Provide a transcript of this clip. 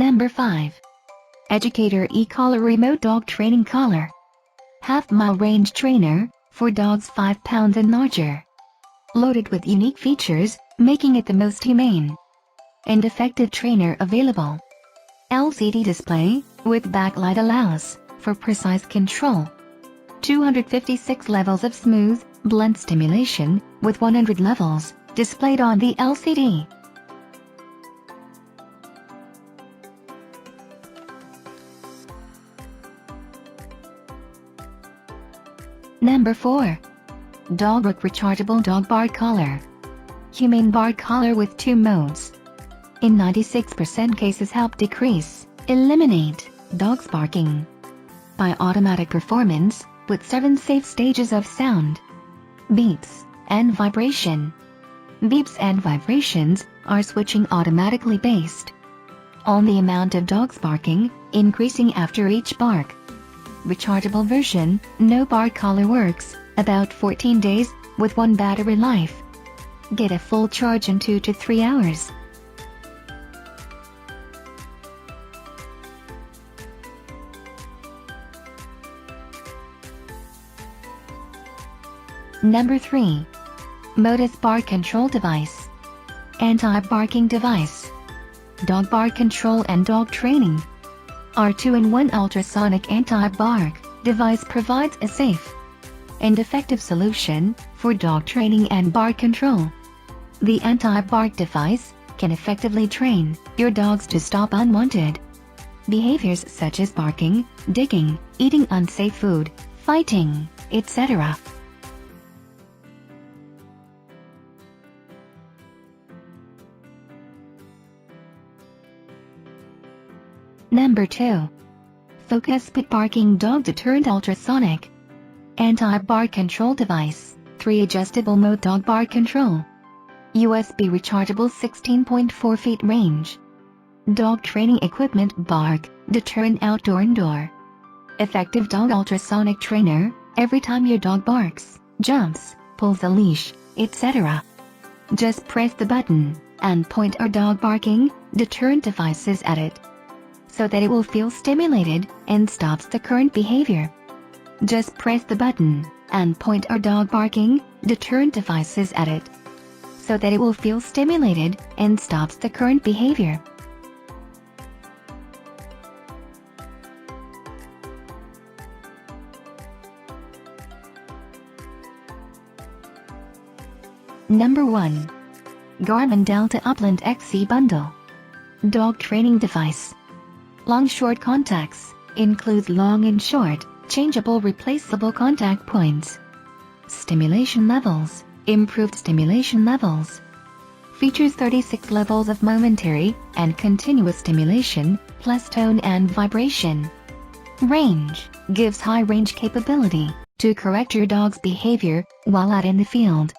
Number 5. Educator e-collar remote dog training collar. Half-mile range trainer, for dogs 5 pounds and larger. Loaded with unique features, making it the most humane and effective trainer available. LCD display, with backlight allows for precise control. 256 levels of smooth, blunt stimulation, with 100 levels, displayed on the LCD. Number 4. Rook Rechargeable Dog Bark Collar. Humane bark collar with 2 modes. In 96% cases help decrease, eliminate, dogs barking by automatic performance, with 7 safe stages of sound, beeps, and vibration. Beeps and vibrations are switching automatically based on the amount of dogs barking, increasing after each bark. Rechargeable version, no bark collar works about 14 days, with 1 battery life. Get a full charge in 2 to 3 hours. Number 3. Modus Bark Control Device. Anti-barking device. Dog bark control and dog training. Our 2-in-1 ultrasonic anti-bark device provides a safe and effective solution for dog training and bark control. The anti-bark device can effectively train your dogs to stop unwanted behaviors such as barking, digging, eating unsafe food, fighting, etc. Number 2. Focuspet Barking Dog Deterrent Ultrasonic Anti-Bark Control Device, 3 Adjustable Mode Dog Bark Control. USB Rechargeable 16.4 feet range. Dog Training Equipment Bark, Deterrent Outdoor-Indoor. Effective dog ultrasonic trainer, every time your dog barks, jumps, pulls a leash, etc. Just press the button, and point our dog barking, deterrent devices at it, so that it will feel stimulated, and stops the current behavior. Just press the button, and point our dog barking, deterrent devices at it, so that it will feel stimulated, and stops the current behavior. Number 1. Garmin Delta Upland XC Bundle. Dog Training Device. Long-short contacts, includes long and short, changeable replaceable contact points. Stimulation levels, improved stimulation levels. Features 36 levels of momentary and continuous stimulation, plus tone and vibration. Range, gives high range capability to correct your dog's behavior while out in the field.